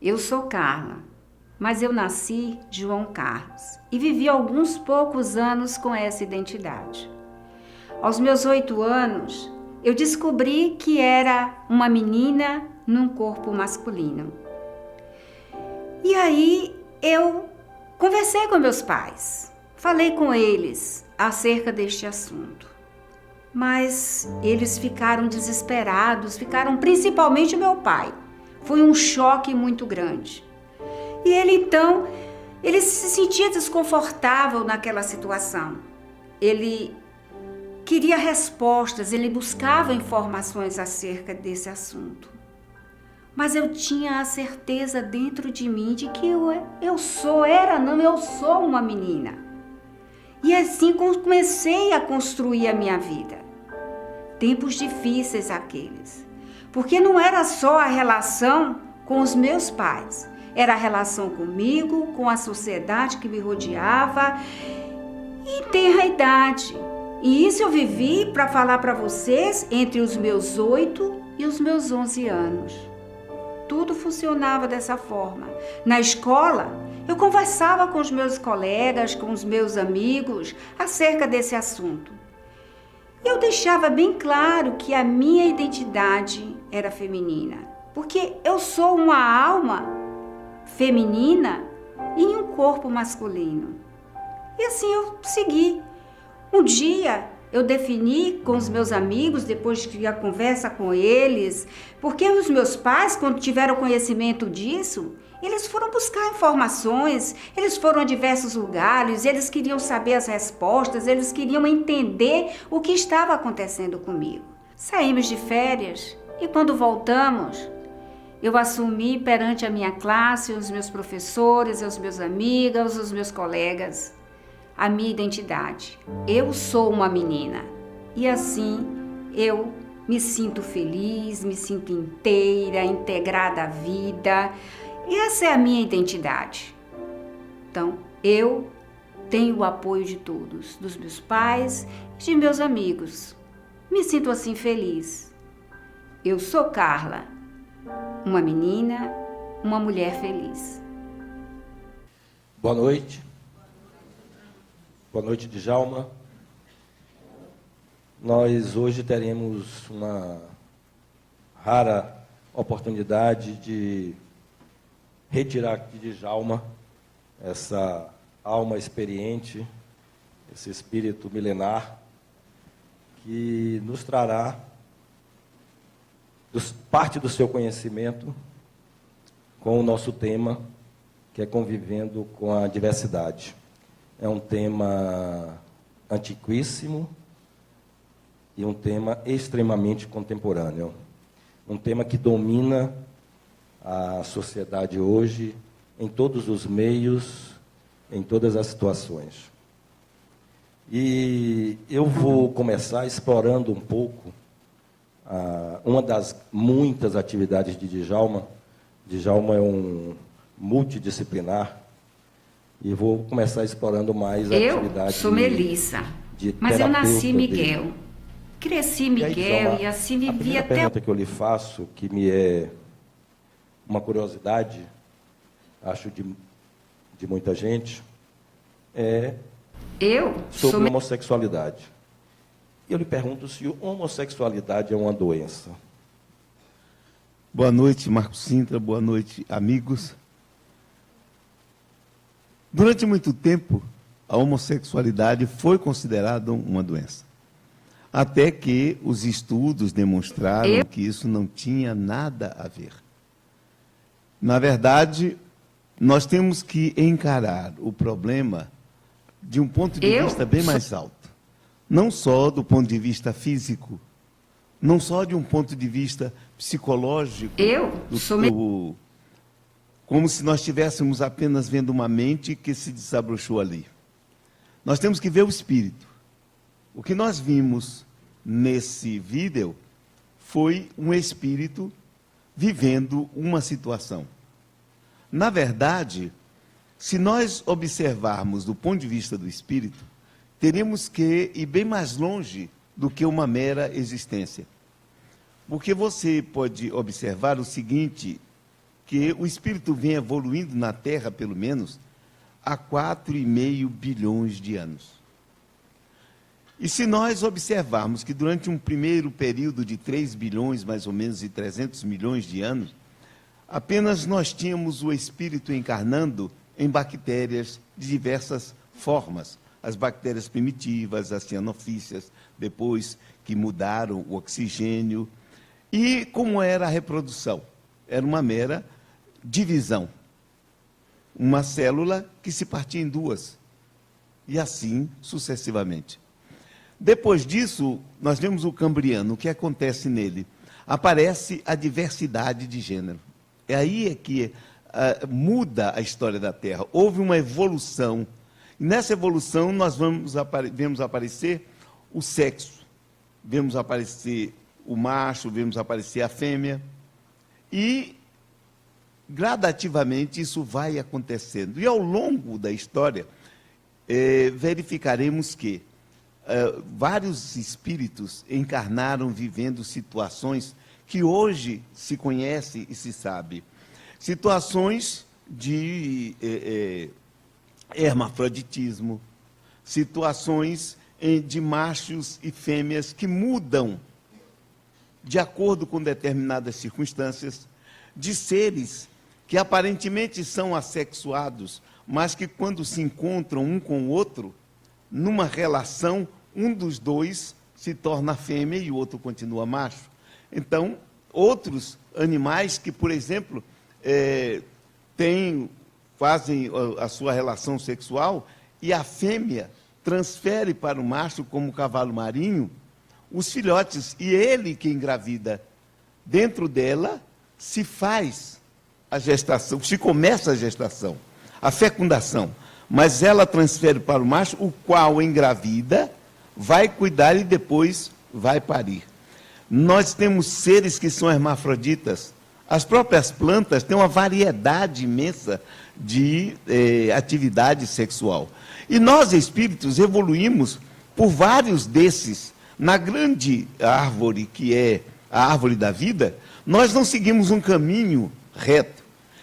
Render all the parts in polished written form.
Eu sou Carla, mas eu nasci João Carlos e vivi alguns poucos anos com essa identidade. Aos meus 8 anos, eu descobri que era uma menina num corpo masculino. E aí eu conversei com meus pais, falei com eles acerca deste assunto. Mas eles ficaram desesperados, principalmente meu pai. Foi um choque muito grande. E ele se sentia desconfortável naquela situação. Ele queria respostas, ele buscava informações acerca desse assunto. Mas eu tinha a certeza dentro de mim de que eu sou uma menina. E assim comecei a construir a minha vida. Tempos difíceis aqueles. Porque não era só a relação com os meus pais, era a relação comigo, com a sociedade que me rodeava e tenra idade. E isso eu vivi para falar para vocês entre os meus 8 e os meus 11 anos. Tudo funcionava dessa forma. Na escola, eu conversava com os meus colegas, com os meus amigos acerca desse assunto. Eu deixava bem claro que a minha identidade era feminina, porque eu sou uma alma feminina em um corpo masculino. E assim eu segui. Um dia eu defini com os meus amigos, depois de a conversa com eles, porque os meus pais, quando tiveram conhecimento disso, eles foram buscar informações, eles foram a diversos lugares, eles queriam saber as respostas, eles queriam entender o que estava acontecendo comigo. Saímos de férias e quando voltamos, eu assumi perante a minha classe, os meus professores, os meus amigos, os meus colegas, a minha identidade. Eu sou uma menina e assim eu me sinto feliz, me sinto inteira, integrada à vida. E essa é a minha identidade. Então, eu tenho o apoio de todos, dos meus pais e de meus amigos. Me sinto assim feliz. Eu sou Carla, uma menina, uma mulher feliz. Boa noite. Boa noite, Djalma. Nós hoje teremos uma rara oportunidade de retirar aqui de Djalma essa alma experiente, esse espírito milenar, que nos trará parte do seu conhecimento com o nosso tema, que é convivendo com a diversidade. É um tema antiquíssimo e um tema extremamente contemporâneo. Um tema que domina a sociedade hoje, em todos os meios, em todas as situações. E eu vou começar explorando um pouco uma das muitas atividades de Djalma. Djalma é um multidisciplinar, e vou começar explorando mais a atividade. Eu sou Melissa, mas eu nasci Miguel. Dele. Cresci Miguel e assim vivi até... A primeira pergunta que eu lhe faço, que me é uma curiosidade, acho de muita gente, é sobre homossexualidade. Eu lhe pergunto se a homossexualidade é uma doença. Boa noite, Marcos Sintra, boa noite, amigos. Durante muito tempo, a homossexualidade foi considerada uma doença. Até que os estudos demonstraram que isso não tinha nada a ver. Na verdade, nós temos que encarar o problema de um ponto de vista bem mais alto. Não só do ponto de vista físico, não só de um ponto de vista psicológico, como se nós estivéssemos apenas vendo uma mente que se desabrochou ali. Nós temos que ver o espírito. O que nós vimos nesse vídeo foi um espírito vivendo uma situação. Na verdade, se nós observarmos do ponto de vista do espírito, teríamos que ir bem mais longe do que uma mera existência. Porque você pode observar o seguinte, que o espírito vem evoluindo na Terra, pelo menos, há 4,5 bilhões de anos. E se nós observarmos que durante um primeiro período de 3 bilhões, mais ou menos, e 300 milhões de anos, apenas nós tínhamos o espírito encarnando em bactérias de diversas formas. As bactérias primitivas, as cianofícias, depois que mudaram o oxigênio. E como era a reprodução? Era uma mera divisão. Uma célula que se partia em duas. E assim sucessivamente. Depois disso, nós vemos o Cambriano. O que acontece nele? Aparece a diversidade de gênero. É aí que muda a história da Terra. Houve uma evolução. E nessa evolução, nós vemos aparecer o sexo. Vemos aparecer o macho, vemos aparecer a fêmea. E, gradativamente, isso vai acontecendo. E, ao longo da história, verificaremos que vários espíritos encarnaram vivendo situações que hoje se conhece e se sabe. Situações de hermafroditismo, situações de machos e fêmeas que mudam de acordo com determinadas circunstâncias, de seres que aparentemente são assexuados, mas que quando se encontram um com o outro, numa relação, um dos dois se torna fêmea e o outro continua macho. Então, outros animais que, por exemplo, fazem a sua relação sexual e a fêmea transfere para o macho, como o cavalo marinho, os filhotes, e ele que engravida. Dentro dela se faz a gestação, se começa a gestação, a fecundação, mas ela transfere para o macho, o qual engravida, vai cuidar e depois vai parir. Nós temos seres que são hermafroditas. As próprias plantas têm uma variedade imensa de atividade sexual. E nós, espíritos, evoluímos por vários desses. Na grande árvore, que é a árvore da vida, nós não seguimos um caminho reto.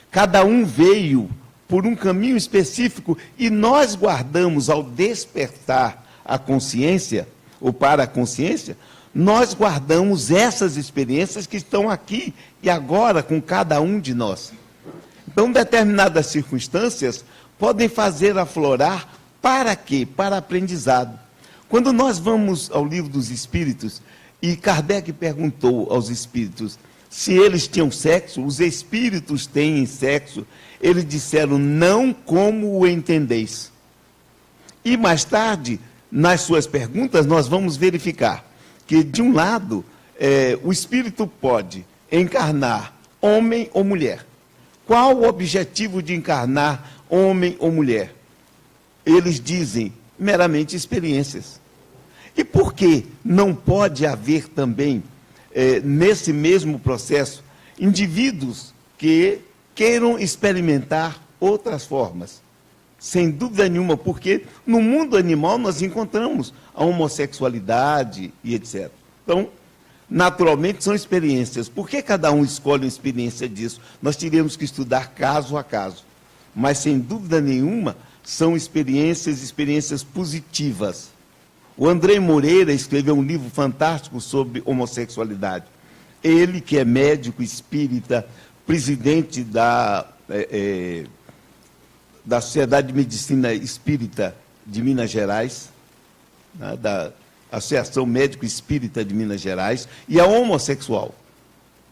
Cada um veio por um caminho específico e nós guardamos, ao despertar a consciência, ou para a consciência, nós guardamos essas experiências que estão aqui e agora com cada um de nós. Então, determinadas circunstâncias podem fazer aflorar para quê? Para aprendizado. Quando nós vamos ao Livro dos Espíritos, e Kardec perguntou aos espíritos se eles tinham sexo, os espíritos têm sexo, eles disseram, não como o entendeis. E mais tarde, nas suas perguntas, nós vamos verificar que, de um lado, o espírito pode encarnar homem ou mulher. Qual o objetivo de encarnar homem ou mulher? Eles dizem meramente experiências. E por que não pode haver também, nesse mesmo processo, indivíduos que queiram experimentar outras formas? Sem dúvida nenhuma, porque no mundo animal nós encontramos a homossexualidade e etc. Então, naturalmente, são experiências. Por que cada um escolhe uma experiência disso? Nós teríamos que estudar caso a caso. Mas, sem dúvida nenhuma, são experiências positivas. O André Moreira escreveu um livro fantástico sobre homossexualidade. Ele, que é médico espírita, presidente da Sociedade de Medicina Espírita de Minas Gerais, né, da Associação Médico Espírita de Minas Gerais, e é homossexual.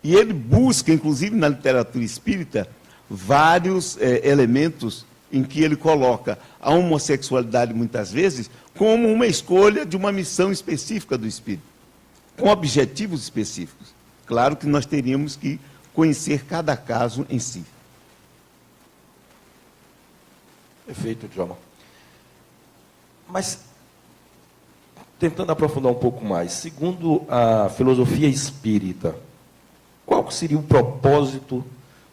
E ele busca, inclusive na literatura espírita, vários elementos em que ele coloca a homossexualidade, muitas vezes, como uma escolha de uma missão específica do espírito, com objetivos específicos. Claro que nós teríamos que conhecer cada caso em si. Perfeito, Djalma. Mas, tentando aprofundar um pouco mais, segundo a filosofia espírita, qual seria o propósito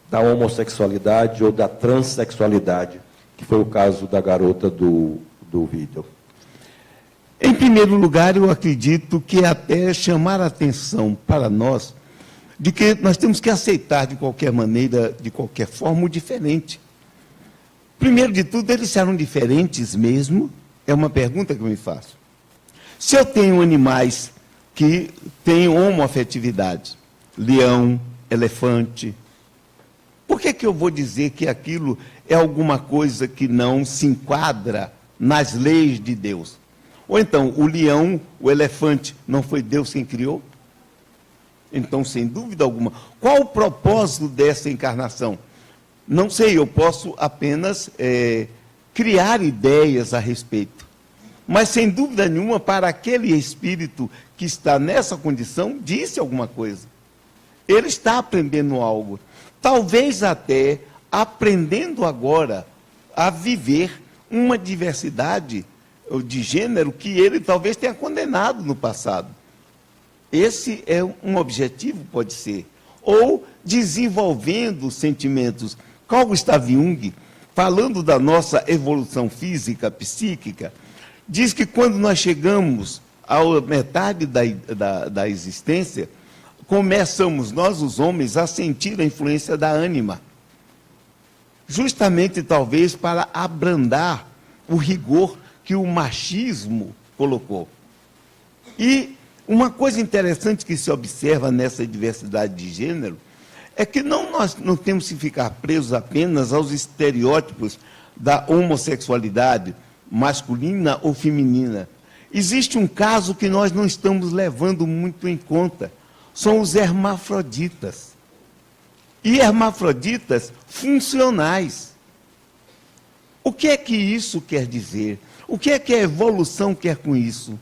da homossexualidade ou da transexualidade, que foi o caso da garota do vídeo? Em primeiro lugar, eu acredito que até chamar a atenção para nós de que nós temos que aceitar de qualquer maneira, de qualquer forma, o diferente. Primeiro de tudo, eles serão diferentes mesmo? É uma pergunta que eu me faço. Se eu tenho animais que têm homoafetividade, leão, elefante, por que eu vou dizer que aquilo é alguma coisa que não se enquadra nas leis de Deus? Ou então, o leão, o elefante, não foi Deus quem criou? Então, sem dúvida alguma, qual o propósito dessa encarnação? Não sei, eu posso apenas criar ideias a respeito. Mas, sem dúvida nenhuma, para aquele espírito que está nessa condição, disse alguma coisa. Ele está aprendendo algo. Talvez até aprendendo agora a viver uma diversidade de gênero que ele talvez tenha condenado no passado. Esse é um objetivo, pode ser. Ou desenvolvendo sentimentos. Carl Gustav Jung, falando da nossa evolução física, psíquica, diz que quando nós chegamos à metade da existência, começamos, nós os homens, a sentir a influência da ânima. Justamente, talvez, para abrandar o rigor que o machismo colocou. E uma coisa interessante que se observa nessa diversidade de gênero é que nós não temos que ficar presos apenas aos estereótipos da homossexualidade masculina ou feminina. Existe um caso que nós não estamos levando muito em conta. São os hermafroditas. E hermafroditas funcionais. O que é que isso quer dizer? O que é que a evolução quer com isso?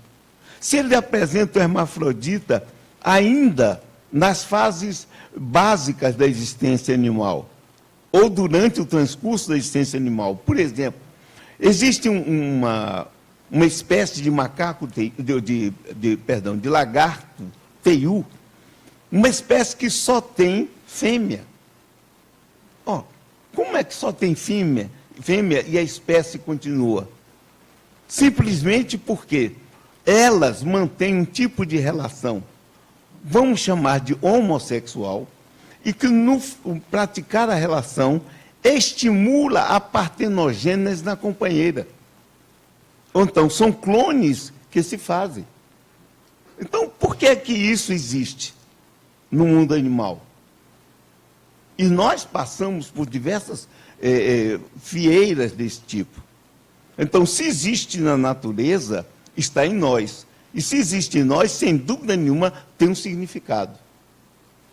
Se ele apresenta o hermafrodita ainda nas fases básicas da existência animal, ou durante o transcurso da existência animal. Por exemplo, existe uma espécie de macaco, de lagarto, teiu, uma espécie que só tem fêmea. Como é que só tem fêmea e a espécie continua? Simplesmente porque elas mantêm um tipo de relação, vamos chamar de homossexual, e que no praticar a relação estimula a partenogênese na companheira. Ou então, são clones que se fazem. Então, por que é que isso existe no mundo animal? E nós passamos por diversas fieiras desse tipo. Então, se existe na natureza, está em nós. E se existe em nós, sem dúvida nenhuma, tem um significado.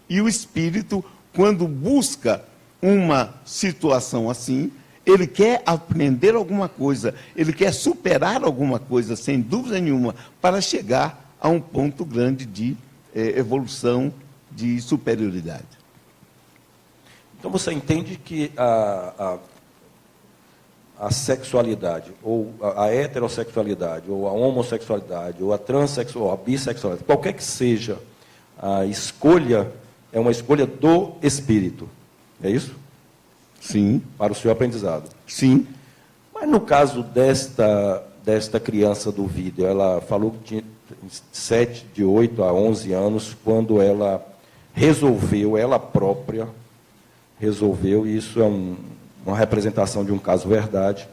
E o espírito, quando busca uma situação assim, ele quer aprender alguma coisa, ele quer superar alguma coisa, sem dúvida nenhuma, para chegar a um ponto grande de evolução, de superioridade. Então você entende que a sexualidade, ou a heterossexualidade, ou a homossexualidade, ou a transexual, a bissexualidade, qualquer que seja a escolha, é uma escolha do espírito. É isso? Sim. Para o seu aprendizado. Sim. Mas no caso desta criança do vídeo, ela falou que tinha de 8 a 11 anos, quando ela resolveu, ela própria resolveu, e isso é uma representação de um caso verdade,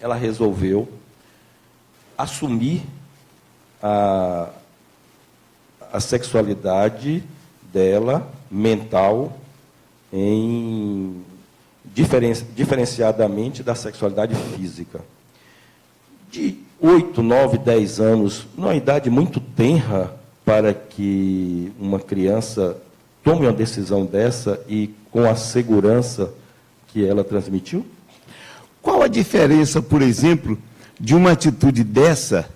ela resolveu assumir a sexualidade dela, mental, diferenciadamente da sexualidade física. De 8, 9, 10 anos, numa idade muito tenra para que uma criança tome uma decisão dessa e com a segurança que ela transmitiu? Qual a diferença, por exemplo, de uma atitude dessa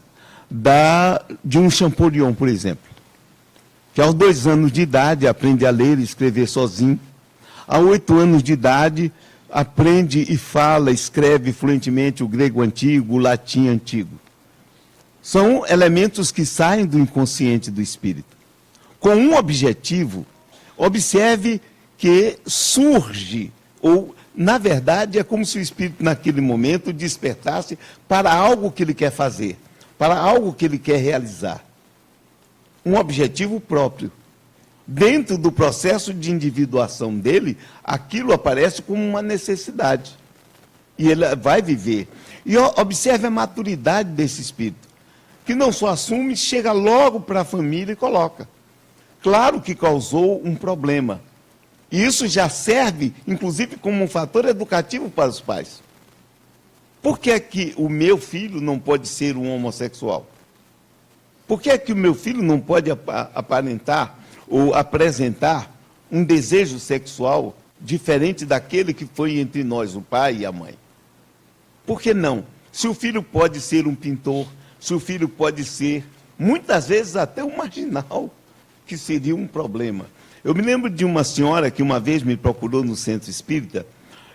de um Champollion, por exemplo, que aos 2 anos de idade aprende a ler e escrever sozinho, aos 8 anos de idade aprende e fala, escreve fluentemente o grego antigo, o latim antigo. São elementos que saem do inconsciente do espírito. Com um objetivo, observe que surge, ou, na verdade, é como se o espírito, naquele momento, despertasse para algo que ele quer fazer, para algo que ele quer realizar. Um objetivo próprio. dentro do processo de individuação dele, aquilo aparece como uma necessidade. E ele vai viver. E observe a maturidade desse espírito, que não só assume, chega logo para a família e coloca. Claro que causou um problema. E isso já serve, inclusive, como um fator educativo para os pais. Por que é que o meu filho não pode ser um homossexual? Por que é que o meu filho não pode aparentar ou apresentar um desejo sexual diferente daquele que foi entre nós, o pai e a mãe? Por que não? Se o filho pode ser um pintor, se o filho pode ser, muitas vezes, até um marginal, que seria um problema. Eu me lembro de uma senhora que uma vez me procurou no centro espírita,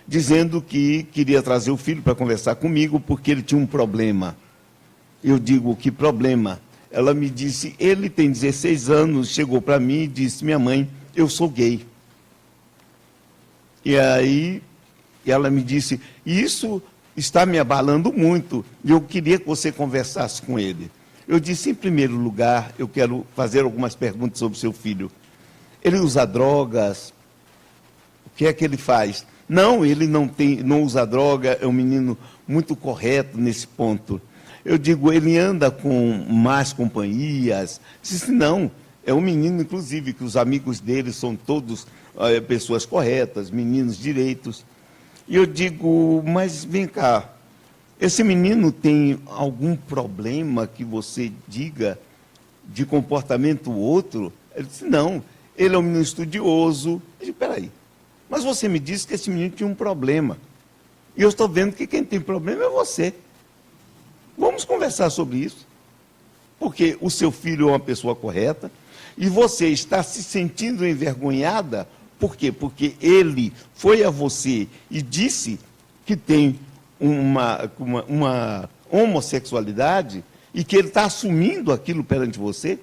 dizendo que queria trazer o filho para conversar comigo porque ele tinha um problema. Eu digo, que problema? Ela me disse, ele tem 16 anos, chegou para mim e disse, minha mãe, eu sou gay. E aí ela me disse, isso está me abalando muito, e eu queria que você conversasse com ele. Eu disse, em primeiro lugar, eu quero fazer algumas perguntas sobre o seu filho. Ele usa drogas? O que é que ele faz? Não, ele não usa droga, é um menino muito correto nesse ponto. Eu digo, ele anda com más companhias? Disse, não, é um menino, inclusive, que os amigos dele são todos pessoas corretas, meninos direitos. E eu digo, mas vem cá, esse menino tem algum problema que você diga de comportamento outro? Ele disse, não, ele é um menino estudioso. Eu disse, peraí, mas você me disse que esse menino tinha um problema. E eu estou vendo que quem tem problema é você. Vamos conversar sobre isso. Porque o seu filho é uma pessoa correta e você está se sentindo envergonhada. Por quê? Porque ele foi a você e disse que tem uma homossexualidade e que ele está assumindo aquilo perante você.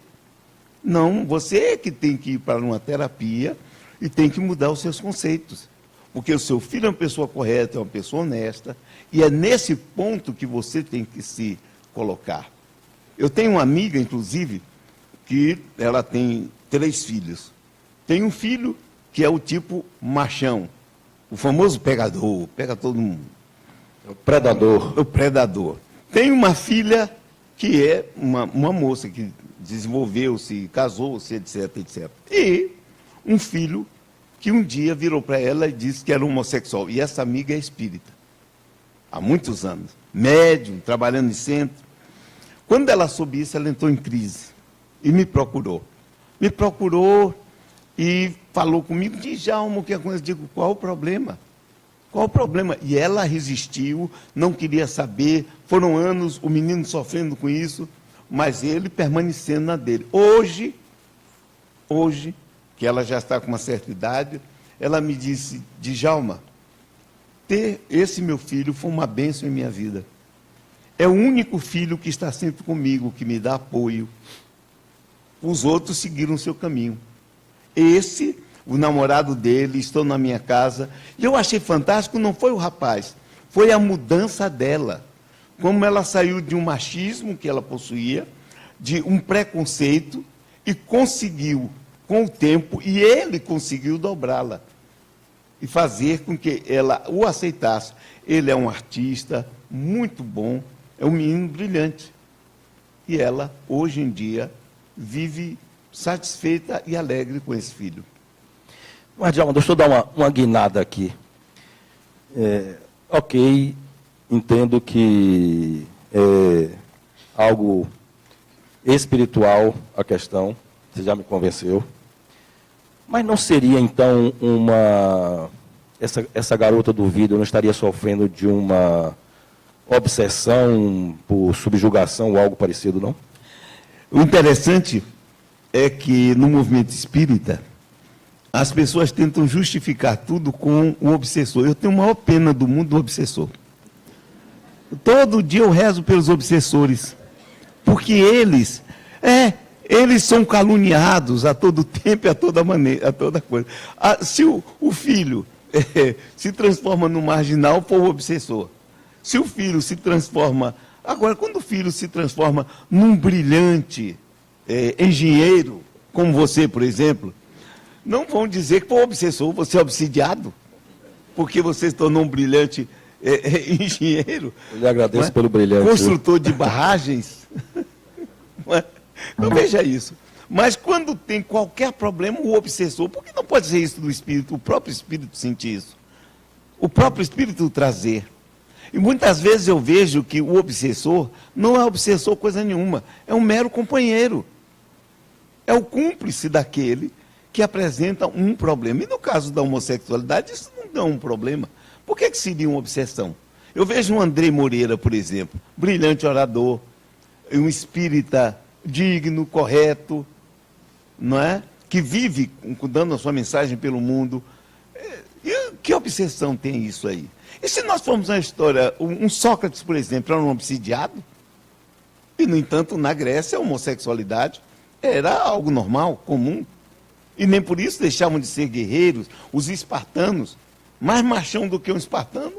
Não, você é que tem que ir para uma terapia e tem que mudar os seus conceitos. Porque o seu filho é uma pessoa correta, é uma pessoa honesta, e é nesse ponto que você tem que se colocar. Eu tenho uma amiga, inclusive, que ela tem 3 filhos. Tem um filho que é o tipo machão, o famoso pegador, pega todo mundo. O predador. O predador. Tem uma filha que é uma moça que desenvolveu-se, casou-se, etc, etc. E um filho que um dia virou para ela e disse que era homossexual. E essa amiga é espírita, há muitos anos, médium, trabalhando em centro. Quando ela soube isso, ela entrou em crise e me procurou. Me procurou e falou comigo, Djalma, o que aconteceu? Eu digo, qual o problema? Qual o problema? E ela resistiu, não queria saber, foram anos o menino sofrendo com isso, mas ele permanecendo na dele. Hoje, que ela já está com uma certa idade, ela me disse, Djalma, ter esse meu filho foi uma bênção em minha vida. É o único filho que está sempre comigo, que me dá apoio. Os outros seguiram o seu caminho. Esse, o namorado dele, estou na minha casa. E eu achei fantástico, não foi o rapaz, foi a mudança dela. Como ela saiu de um machismo que ela possuía, de um preconceito, e conseguiu, com o tempo, e ele conseguiu dobrá-la. E fazer com que ela o aceitasse. Ele é um artista muito bom, é um menino brilhante. E ela, hoje em dia, vive satisfeita e alegre com esse filho. Mas, Djalma, deixa eu dar uma guinada aqui. Ok, entendo que é algo espiritual a questão, você já me convenceu. Mas não seria, então, essa garota do vidro não estaria sofrendo de uma obsessão por subjugação ou algo parecido, não? O interessante é que no movimento espírita, as pessoas tentam justificar tudo com o obsessor. Eu tenho a maior pena do mundo do obsessor. Todo dia eu rezo pelos obsessores, porque eles são caluniados a todo tempo e a toda maneira, a toda coisa. Se o filho se transforma num marginal, for o obsessor. Se o filho se transforma... Agora, quando o filho se transforma num brilhante engenheiro, como você, por exemplo, não vão dizer que foi obsessor, você é obsidiado, porque você se tornou um brilhante engenheiro. Eu lhe agradeço pelo brilhante. Construtor de barragens. Então veja isso. Mas quando tem qualquer problema, o obsessor, por que não pode ser isso do espírito? O próprio espírito sentir isso. O próprio espírito trazer. E muitas vezes eu vejo que o obsessor não é obsessor coisa nenhuma, é um mero companheiro. É o cúmplice daquele que apresenta um problema. E no caso da homossexualidade, isso não é um problema. Por que seria uma obsessão? Eu vejo um Andrei Moreira, por exemplo, brilhante orador, um espírita digno, correto, não é? Que vive dando a sua mensagem pelo mundo. E que obsessão tem isso aí? E se nós formos na história, um Sócrates, por exemplo, era um obsidiado? E, no entanto, na Grécia, a homossexualidade era algo normal, comum. E nem por isso deixavam de ser guerreiros. Os espartanos, mais machão do que um espartano,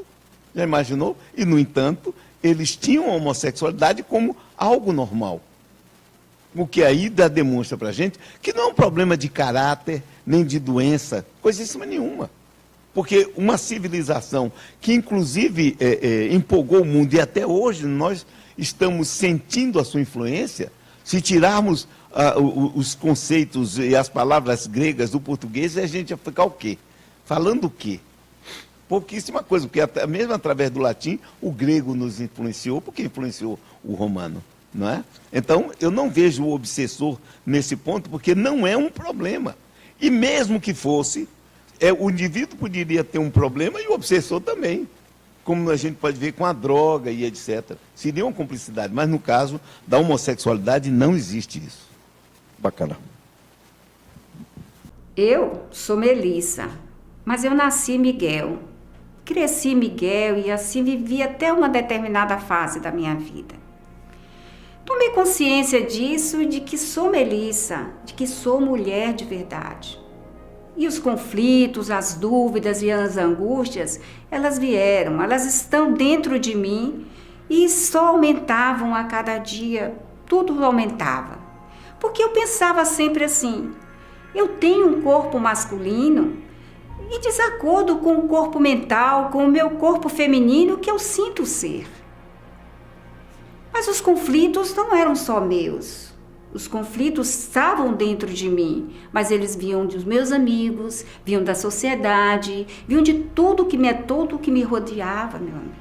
já imaginou? E, no entanto, eles tinham a homossexualidade como algo normal. O que aí demonstra para a gente que não é um problema de caráter, nem de doença, coisíssima nenhuma. Porque uma civilização que, inclusive, empolgou o mundo, e até hoje nós estamos sentindo a sua influência, se tirarmos os conceitos e as palavras gregas do português, a gente ia ficar o quê? Falando o quê? Pouquíssima coisa, porque mesmo através do latim, o grego nos influenciou, porque influenciou o romano, não é? Então, eu não vejo o obsessor nesse ponto, porque não é um problema. E mesmo que fosse, o indivíduo poderia ter um problema e o obsessor também, como a gente pode ver com a droga e etc. Seria uma cumplicidade, mas no caso da homossexualidade não existe isso. Bacana. Eu sou Melissa, mas eu nasci Miguel. Cresci Miguel e assim vivi até uma determinada fase da minha vida. Tomei consciência disso, de que sou Melissa, de que sou mulher de verdade. E os conflitos, as dúvidas e as angústias, elas vieram, elas estão dentro de mim e só aumentavam a cada dia, tudo aumentava. Porque eu pensava sempre assim, eu tenho um corpo masculino em desacordo com o corpo mental, com o meu corpo feminino que eu sinto ser. Mas os conflitos não eram só meus. Os conflitos estavam dentro de mim, mas eles vinham dos meus amigos, vinham da sociedade, vinham de tudo que me rodeava, meu amigo.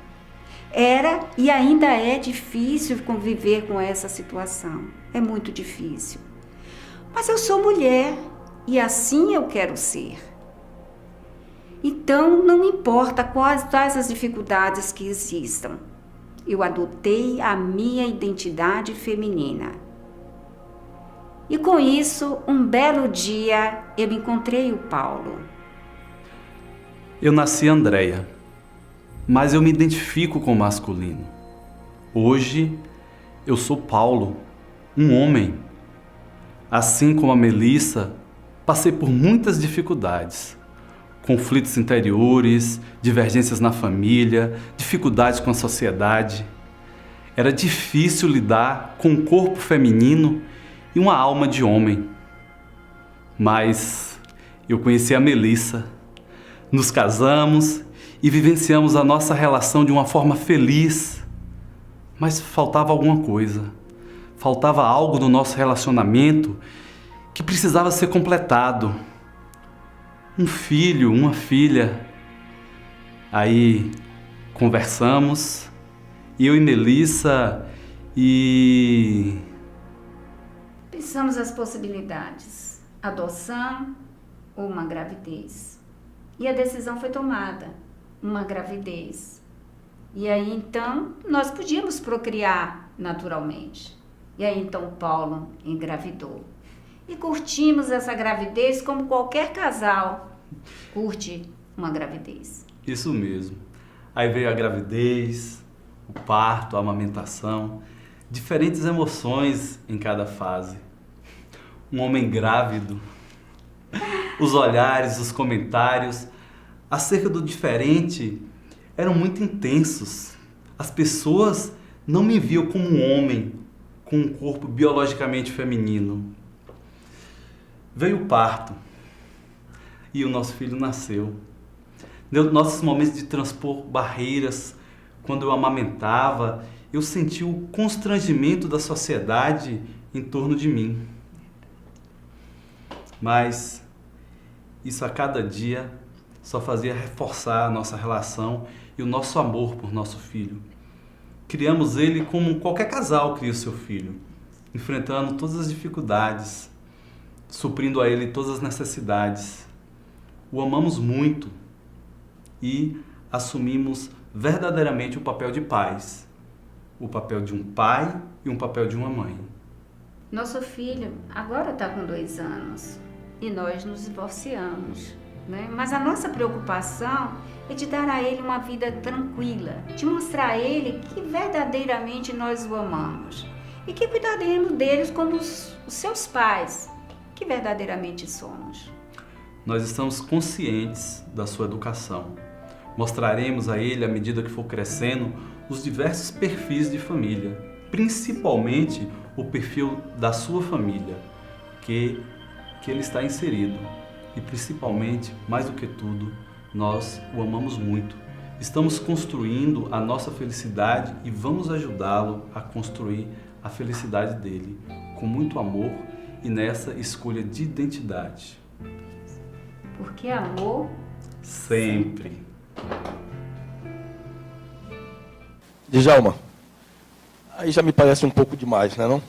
Era e ainda é difícil conviver com essa situação. É muito difícil. Mas eu sou mulher e assim eu quero ser. Então, não importa quais as dificuldades que existam. Eu adotei a minha identidade feminina. E com isso, um belo dia, eu encontrei o Paulo. Eu nasci Andréia, mas eu me identifico com o masculino. Hoje, eu sou Paulo, um homem. Assim como a Melissa, passei por muitas dificuldades. Conflitos interiores, divergências na família, dificuldades com a sociedade. Era difícil lidar com um corpo feminino e uma alma de homem. Mas eu conheci a Melissa, nos casamos e vivenciamos a nossa relação de uma forma feliz. Mas faltava alguma coisa, faltava algo no nosso relacionamento que precisava ser completado. Um filho, uma filha. Aí conversamos, eu e Melissa, e pensamos as possibilidades, adoção ou uma gravidez. E a decisão foi tomada, uma gravidez. E aí então nós podíamos procriar naturalmente. E aí então Paulo engravidou. E curtimos essa gravidez como qualquer casal curte uma gravidez. Isso mesmo. Aí veio a gravidez, o parto, a amamentação, diferentes emoções em cada fase. Um homem grávido, os olhares, os comentários acerca do diferente eram muito intensos. As pessoas não me viam como um homem com um corpo biologicamente feminino. Veio o parto. e o nosso filho nasceu. Nos nossos momentos de transpor barreiras, quando eu amamentava, eu senti o constrangimento da sociedade em torno de mim. Mas isso a cada dia só fazia reforçar a nossa relação e o nosso amor por nosso filho. Criamos ele como qualquer casal cria o seu filho, enfrentando todas as dificuldades, suprindo a ele todas as necessidades. O amamos muito e assumimos verdadeiramente o papel de pais, o papel de um pai e um papel de uma mãe. Nosso filho agora está com 2 anos e nós nos divorciamos, né? Mas a nossa preocupação é de dar a ele uma vida tranquila, de mostrar a ele que verdadeiramente nós o amamos e que cuidaremos deles como os seus pais, que verdadeiramente somos. Nós estamos conscientes da sua educação. Mostraremos a ele, à medida que for crescendo, os diversos perfis de família, principalmente o perfil da sua família, que ele está inserido. E principalmente, mais do que tudo, nós o amamos muito. Estamos construindo a nossa felicidade e vamos ajudá-lo a construir a felicidade dele, com muito amor e nessa escolha de identidade. Porque amor Sempre. Djalma, aí já me parece um pouco demais, né, não?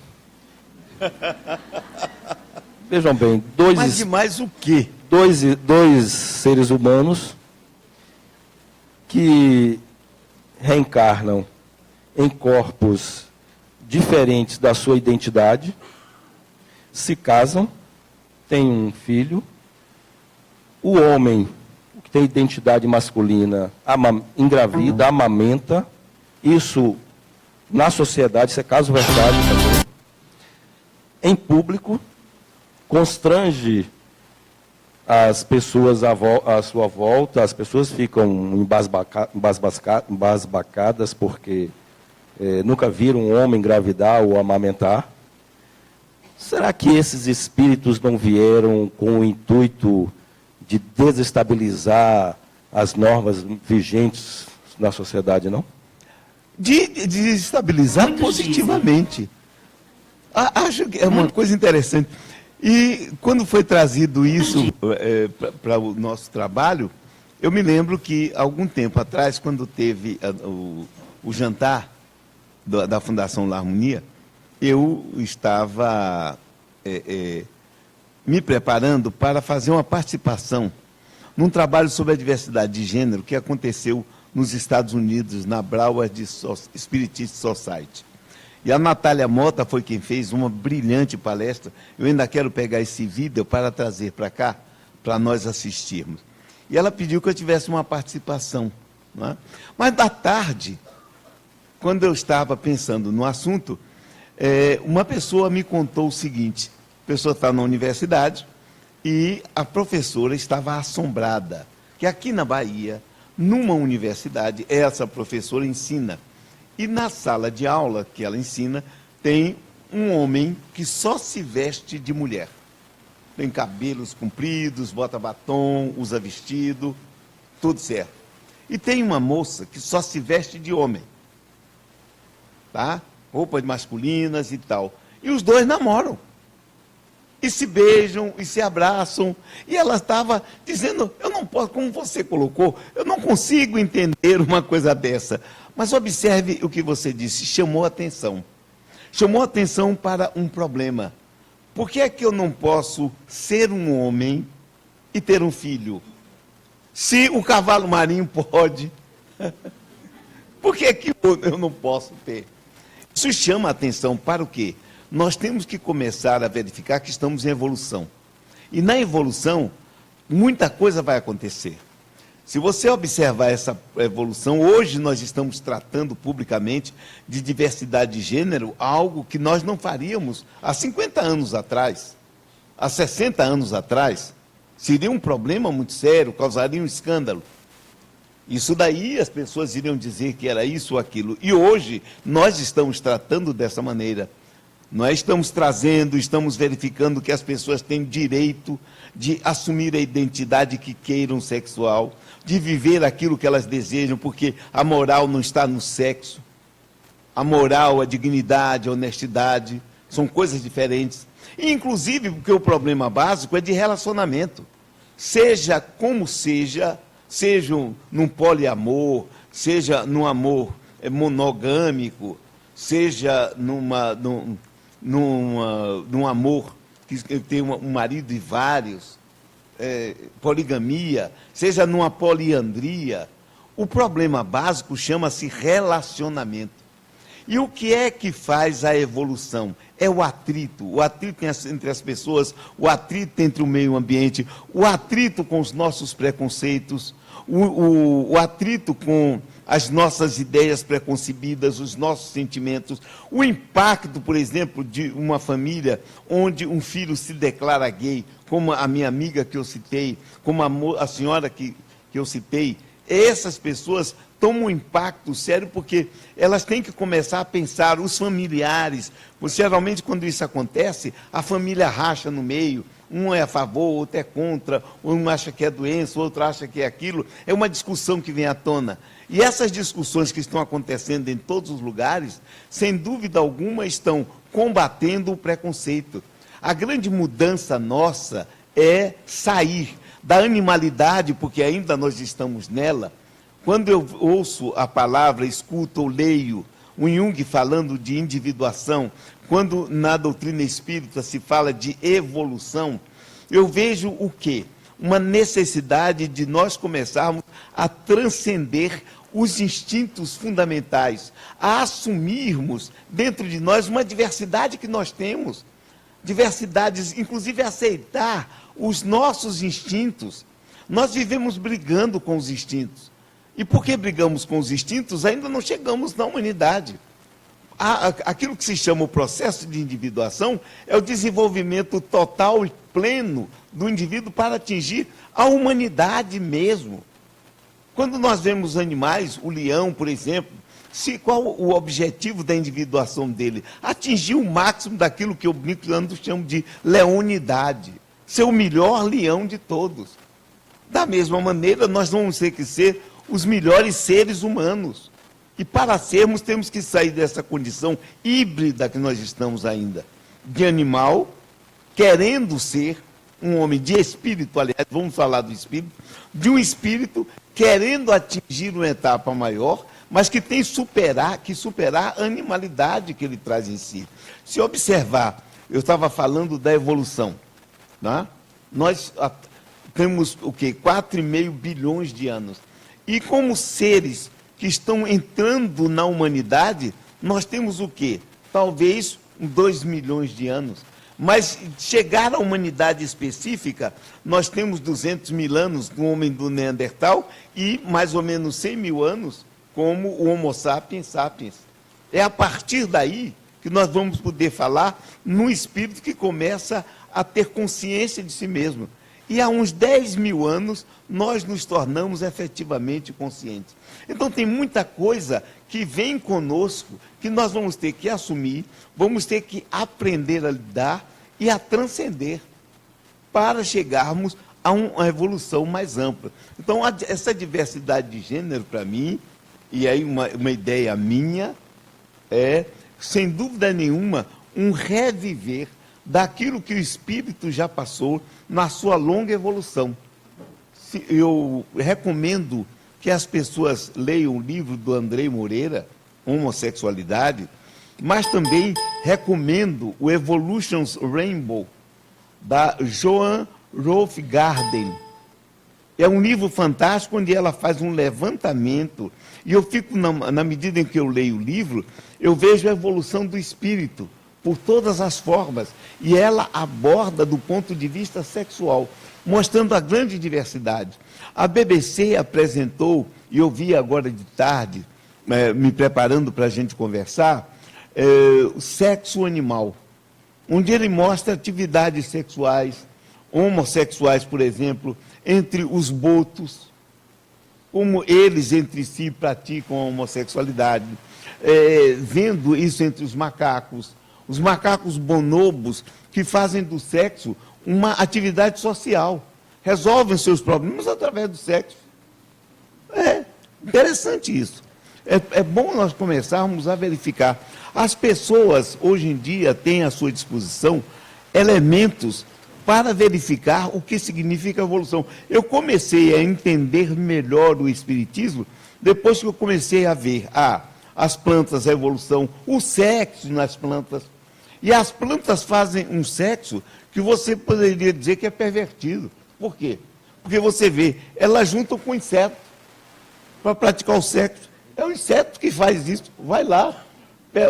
Vejam bem, Mas demais o quê? dois seres humanos que reencarnam em corpos diferentes da sua identidade, se casam, têm um filho, o homem, que tem identidade masculina, engravida, amamenta, isso na sociedade, isso é caso verdade também, em público, constrange as pessoas à sua volta, as pessoas ficam embasbacadas porque nunca viram um homem engravidar ou amamentar. Será que esses espíritos não vieram com o intuito de desestabilizar as normas vigentes na sociedade, não? De desestabilizar Muitos positivamente. Acho que é uma coisa interessante. E quando foi trazido isso para o nosso trabalho, eu me lembro que, algum tempo atrás, quando teve o jantar da Fundação La Harmonia, eu estava me preparando para fazer uma participação num trabalho sobre a diversidade de gênero que aconteceu nos Estados Unidos, na Broward Spiritist Society. E a Natália Mota foi quem fez uma brilhante palestra. Eu ainda quero pegar esse vídeo para trazer para cá, para nós assistirmos. E ela pediu que eu tivesse uma participação. Não é? Mas, da tarde, quando eu estava pensando no assunto, uma pessoa me contou o seguinte: a pessoa está na universidade e a professora estava assombrada, que aqui na Bahia, numa universidade, essa professora ensina. E na sala de aula que ela ensina, tem um homem que só se veste de mulher. Tem cabelos compridos, bota batom, usa vestido, tudo certo. E tem uma moça que só se veste de homem. Tá? Roupas masculinas e tal. E os dois namoram. E se beijam, e se abraçam. E ela estava dizendo, eu não posso, como você colocou, eu não consigo entender uma coisa dessa. Mas observe o que você disse, chamou atenção. Chamou atenção para um problema. Por que é que eu não posso ser um homem e ter um filho? Se o cavalo marinho pode, por que é que eu não posso ter? Isso chama atenção para o quê? Nós temos que começar a verificar que estamos em evolução. E na evolução, muita coisa vai acontecer. Se você observar essa evolução, hoje nós estamos tratando publicamente de diversidade de gênero, algo que nós não faríamos há 50 anos atrás, há 60 anos atrás. Seria um problema muito sério, causaria um escândalo. Isso daí as pessoas iriam dizer que era isso ou aquilo. E hoje nós estamos tratando dessa maneira. Nós estamos verificando que as pessoas têm direito de assumir a identidade que queiram sexual, de viver aquilo que elas desejam, porque a moral não está no sexo. A moral, a dignidade, a honestidade são coisas diferentes. E, inclusive, porque o problema básico é de relacionamento. Seja como seja num poliamor, seja num amor monogâmico, seja num amor que tem um marido e vários, poligamia, seja numa poliandria, o problema básico chama-se relacionamento. E o que é que faz a evolução? É o atrito entre as pessoas, o atrito entre o meio ambiente, o atrito com os nossos preconceitos, o atrito com as nossas ideias preconcebidas, os nossos sentimentos, o impacto, por exemplo, de uma família onde um filho se declara gay, como a minha amiga que eu citei, como a senhora que eu citei. Essas pessoas tomam um impacto sério porque elas têm que começar a pensar, os familiares, geralmente quando isso acontece, a família racha no meio, um é a favor, outro é contra, um acha que é doença, outro acha que é aquilo, é uma discussão que vem à tona. E essas discussões que estão acontecendo em todos os lugares, sem dúvida alguma, estão combatendo o preconceito. A grande mudança nossa é sair da animalidade, porque ainda nós estamos nela. Quando eu ouço a palavra, escuto ou leio o Jung falando de individuação, quando na doutrina espírita se fala de evolução, eu vejo o quê? Uma necessidade de nós começarmos a transcender os instintos fundamentais, a assumirmos dentro de nós uma diversidade que nós temos, diversidades, inclusive aceitar os nossos instintos. Nós vivemos brigando com os instintos. E porque brigamos com os instintos, ainda não chegamos na humanidade. Aquilo que se chama o processo de individuação é o desenvolvimento total e pleno do indivíduo para atingir a humanidade mesmo. Quando nós vemos animais, o leão, por exemplo, qual o objetivo da individuação dele? Atingir o máximo daquilo que eu chamo de leonidade, ser o melhor leão de todos. Da mesma maneira, nós vamos ter que ser os melhores seres humanos. E para sermos, temos que sair dessa condição híbrida que nós estamos ainda, de animal, querendo ser um homem de espírito, aliás, vamos falar do espírito, de um espírito querendo atingir uma etapa maior, mas que tem que superar a animalidade que ele traz em si. Se observar, eu estava falando da evolução, né? Nós temos o quê? 4,5 bilhões de anos. E como seres que estão entrando na humanidade, nós temos o quê? Talvez 2 milhões de anos. Mas chegar à humanidade específica, nós temos 200 mil anos do homem do Neandertal e mais ou menos 100 mil anos como o Homo sapiens sapiens. É a partir daí que nós vamos poder falar num espírito que começa a ter consciência de si mesmo. E há uns 10 mil anos, nós nos tornamos efetivamente conscientes. Então, tem muita coisa que vem conosco, que nós vamos ter que assumir, vamos ter que aprender a lidar e a transcender, para chegarmos a uma evolução mais ampla. Então, essa diversidade de gênero, para mim, e aí uma ideia minha, é, sem dúvida nenhuma, um reviver daquilo que o espírito já passou na sua longa evolução. Eu recomendo que as pessoas leiam o livro do Andrei Moreira, Homossexualidade, mas também recomendo o Evolution's Rainbow, da Joan Rolf Garden. É um livro fantástico, onde ela faz um levantamento, e eu fico, na medida em que eu leio o livro, eu vejo a evolução do espírito, por todas as formas, e ela aborda do ponto de vista sexual, mostrando a grande diversidade. A BBC apresentou, e eu vi agora de tarde, me preparando para a gente conversar, o sexo animal, onde ele mostra atividades sexuais, homossexuais, por exemplo, entre os botos, como eles entre si praticam a homossexualidade, vendo isso entre os macacos, os macacos bonobos, que fazem do sexo uma atividade social, resolvem seus problemas através do sexo. É interessante isso. É bom nós começarmos a verificar. As pessoas, hoje em dia, têm à sua disposição elementos para verificar o que significa evolução. Eu comecei a entender melhor o Espiritismo depois que eu comecei a ver as plantas, a evolução, o sexo nas plantas. E as plantas fazem um sexo que você poderia dizer que é pervertido. Por quê? Porque você vê, elas juntam com inseto para praticar o sexo. É o inseto que faz isso. Vai lá,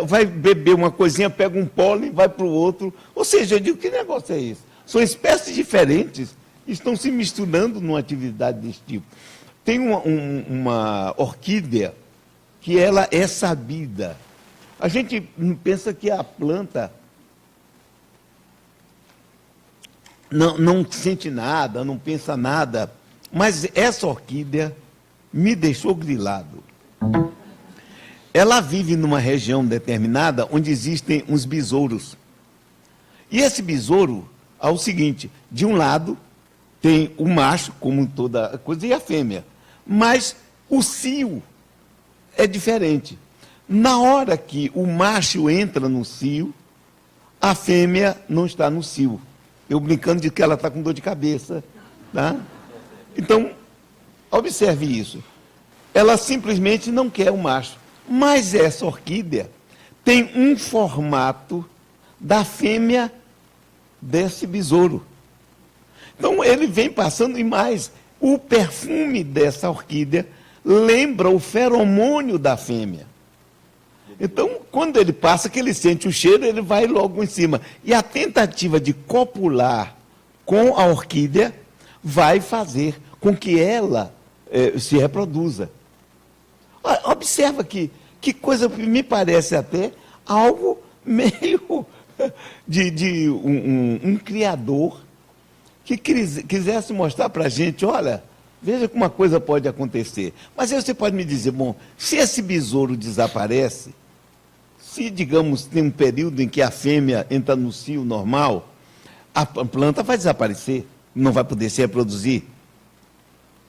vai beber uma coisinha, pega um pólen, vai para o outro. Ou seja, eu digo, que negócio é esse? São espécies diferentes que estão se misturando numa atividade desse tipo. Tem uma orquídea que ela é sabida. A gente pensa que a planta não sente nada, não pensa nada, mas essa orquídea me deixou grilado. Ela vive numa região determinada onde existem uns besouros. E esse besouro é o seguinte, de um lado tem o macho, como toda coisa, e a fêmea. Mas o cio é diferente. Na hora que o macho entra no cio, a fêmea não está no cio. Eu brincando de que ela está com dor de cabeça. Tá? Então, observe isso. Ela simplesmente não quer o macho. Mas essa orquídea tem um formato da fêmea desse besouro. Então, ele vem passando e mais. O perfume dessa orquídea lembra o feromônio da fêmea. Então, quando ele passa, que ele sente o cheiro, ele vai logo em cima. E a tentativa de copular com a orquídea vai fazer com que ela se reproduza. Observa que coisa, me parece até algo meio de um criador que quisesse mostrar para a gente, olha, veja como uma coisa pode acontecer. Mas aí você pode me dizer, bom, se esse besouro desaparece, se, digamos, tem um período em que a fêmea entra no cio normal, a planta vai desaparecer, não vai poder se reproduzir.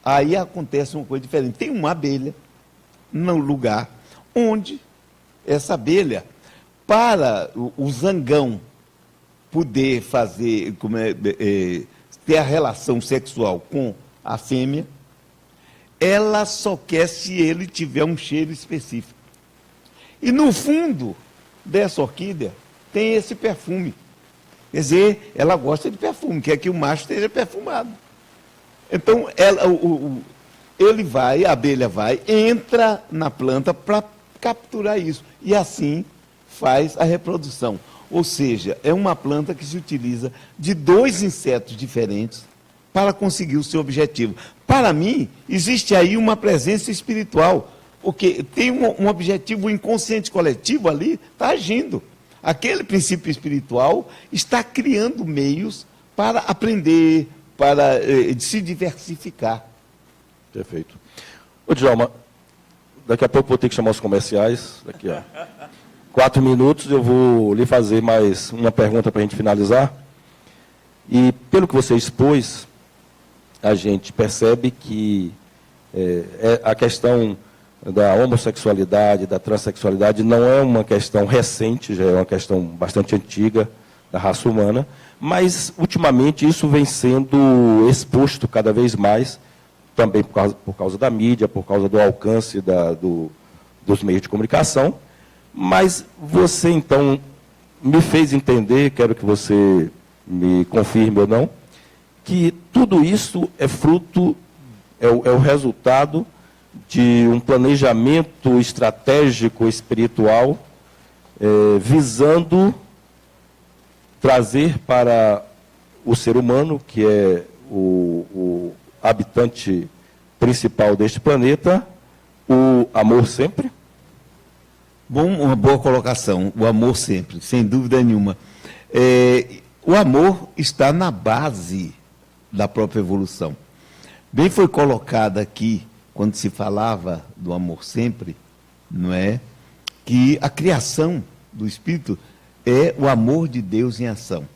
Aí acontece uma coisa diferente. Tem uma abelha no lugar onde essa abelha, para o zangão poder fazer, ter a relação sexual com a fêmea, ela só quer se ele tiver um cheiro específico. E no fundo dessa orquídea tem esse perfume. Quer dizer, ela gosta de perfume, quer que o macho esteja perfumado. Então, a abelha vai, entra na planta para capturar isso. E assim faz a reprodução. Ou seja, é uma planta que se utiliza de 2 insetos diferentes para conseguir o seu objetivo. Para mim, existe aí uma presença espiritual, porque tem um objetivo inconsciente coletivo ali, está agindo. Aquele princípio espiritual está criando meios para aprender, para se diversificar. Perfeito. Ô, Djalma, daqui a pouco vou ter que chamar os comerciais. Daqui a 4 minutos eu vou lhe fazer mais uma pergunta para a gente finalizar. E pelo que você expôs, a gente percebe que a questão da homossexualidade, da transexualidade, não é uma questão recente, já é uma questão bastante antiga da raça humana, mas, ultimamente, isso vem sendo exposto cada vez mais, também por causa da mídia, por causa do alcance dos meios de comunicação. Mas você, então, me fez entender, quero que você me confirme ou não, que tudo isso é fruto, é o resultado de um planejamento estratégico espiritual visando trazer para o ser humano, que é o habitante principal deste planeta, o amor sempre? Bom, uma boa colocação, o amor sempre, sem dúvida nenhuma. O amor está na base da própria evolução. Bem foi colocado aqui, quando se falava do amor sempre, não é? Que a criação do espírito é o amor de Deus em ação.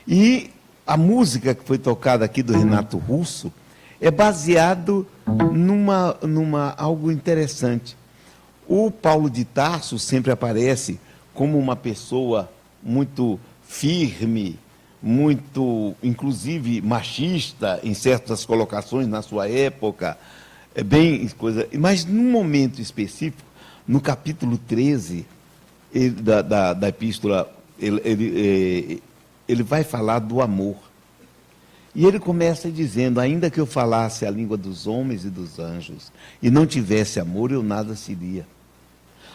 E a música que foi tocada aqui do Renato Russo é baseado numa algo interessante. O Paulo de Tarso sempre aparece como uma pessoa muito firme, muito, inclusive, machista em certas colocações na sua época, mas num momento específico, no capítulo 13 da epístola, ele vai falar do amor. E ele começa dizendo: ainda que eu falasse a língua dos homens e dos anjos, e não tivesse amor, eu nada seria.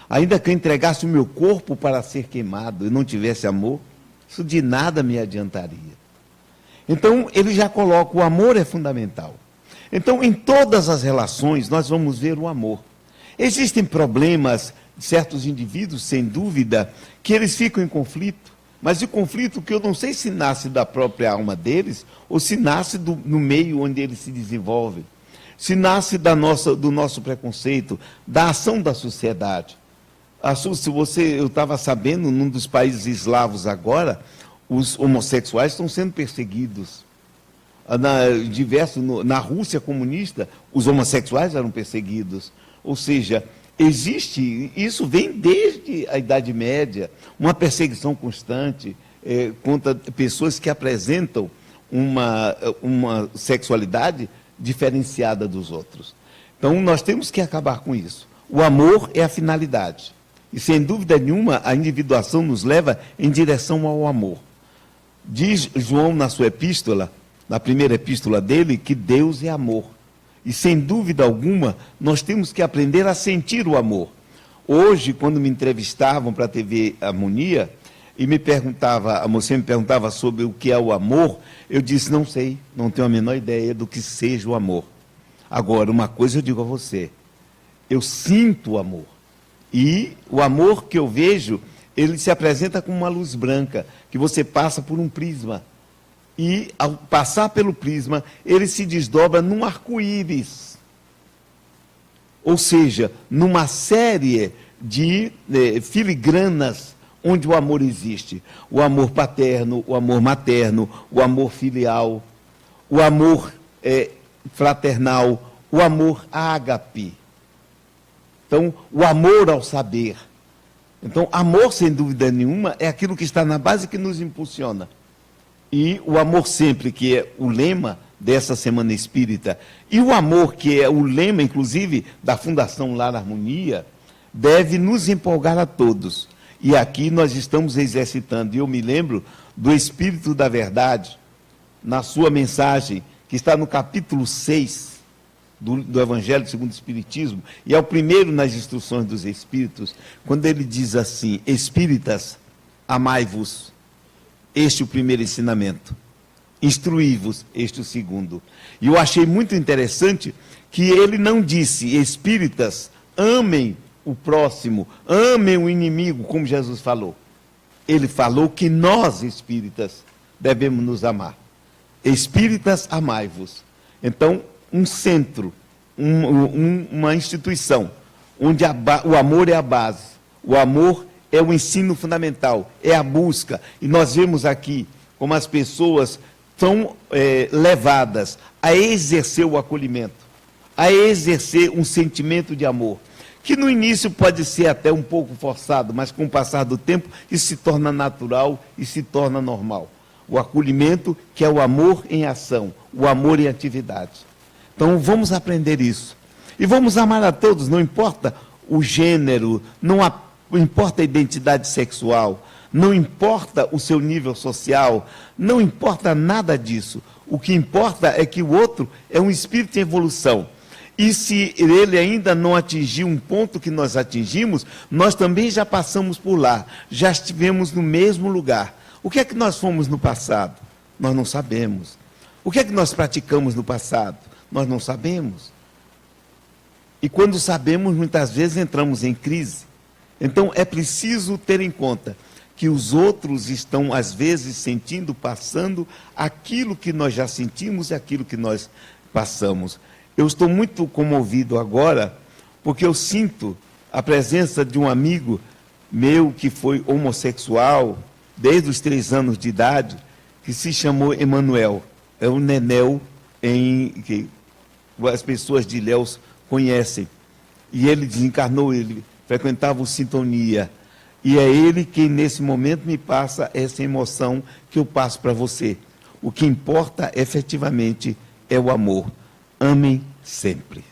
Ainda que eu entregasse o meu corpo para ser queimado e não tivesse amor, isso de nada me adiantaria. Então, ele já coloca: o amor é fundamental. Então, em todas as relações, nós vamos ver o amor. Existem problemas de certos indivíduos, sem dúvida, que eles ficam em conflito, mas o conflito que eu não sei se nasce da própria alma deles ou se nasce no meio onde eles se desenvolvem, se nasce do nosso preconceito, da ação da sociedade. Eu estava sabendo, num dos países eslavos agora, os homossexuais estão sendo perseguidos. Na Rússia comunista, os homossexuais eram perseguidos. Ou seja, isso vem desde a Idade Média, uma perseguição constante contra pessoas que apresentam uma sexualidade diferenciada dos outros. Então, nós temos que acabar com isso. O amor é a finalidade. E, sem dúvida nenhuma, a individuação nos leva em direção ao amor. Diz João na sua epístola, na primeira epístola dele, que Deus é amor. E, sem dúvida alguma, nós temos que aprender a sentir o amor. Hoje, quando me entrevistavam para a TV Harmonia, e a moça me perguntava sobre o que é o amor, eu disse: não sei, não tenho a menor ideia do que seja o amor. Agora, uma coisa eu digo a você: eu sinto o amor. E o amor que eu vejo, ele se apresenta como uma luz branca, que você passa por um prisma. E, ao passar pelo prisma, ele se desdobra num arco-íris. Ou seja, numa série de filigranas onde o amor existe. O amor paterno, o amor materno, o amor filial, o amor fraternal, o amor ágape. Então, o amor ao saber. Então, amor, sem dúvida nenhuma, é aquilo que está na base que nos impulsiona. E o amor sempre, que é o lema dessa Semana Espírita, e o amor, que é o lema, inclusive, da Fundação Lar Harmonia, deve nos empolgar a todos. E aqui nós estamos exercitando. E eu me lembro do Espírito da Verdade, na sua mensagem, que está no capítulo 6 do Evangelho segundo o Espiritismo, e é o primeiro nas instruções dos Espíritos, quando ele diz assim: Espíritas, amai-vos, este é o primeiro ensinamento. Instruí-vos, este é o segundo. E eu achei muito interessante que ele não disse: espíritas, amem o próximo, amem o inimigo, como Jesus falou. Ele falou que nós, espíritas, devemos nos amar. Espíritas, amai-vos. Então, um centro, uma instituição, onde o amor é a base, o amor é o ensino fundamental, é a busca. E nós vemos aqui como as pessoas são levadas a exercer o acolhimento, a exercer um sentimento de amor, que no início pode ser até um pouco forçado, mas com o passar do tempo isso se torna natural e se torna normal. O acolhimento, que é o amor em ação, o amor em atividade. Então vamos aprender isso. E vamos amar a todos, não importa o gênero, não importa a identidade sexual, não importa o seu nível social, não importa nada disso. O que importa é que o outro é um espírito em evolução. E se ele ainda não atingiu um ponto que nós atingimos, nós também já passamos por lá, já estivemos no mesmo lugar. O que é que nós fomos no passado? Nós não sabemos. O que é que nós praticamos no passado? Nós não sabemos. E quando sabemos, muitas vezes entramos em crise. Então é preciso ter em conta que os outros estão, às vezes, sentindo, passando aquilo que nós já sentimos e aquilo que nós passamos. Eu estou muito comovido agora, porque eu sinto a presença de um amigo meu que foi homossexual desde os 3 anos de idade, que se chamou Emanuel. É o Nenel que as pessoas de Ilhéus conhecem. E ele desencarnou, ele frequentava o Sintonia. E é ele que, nesse momento, me passa essa emoção que eu passo para você. O que importa, efetivamente, é o amor. Amem sempre.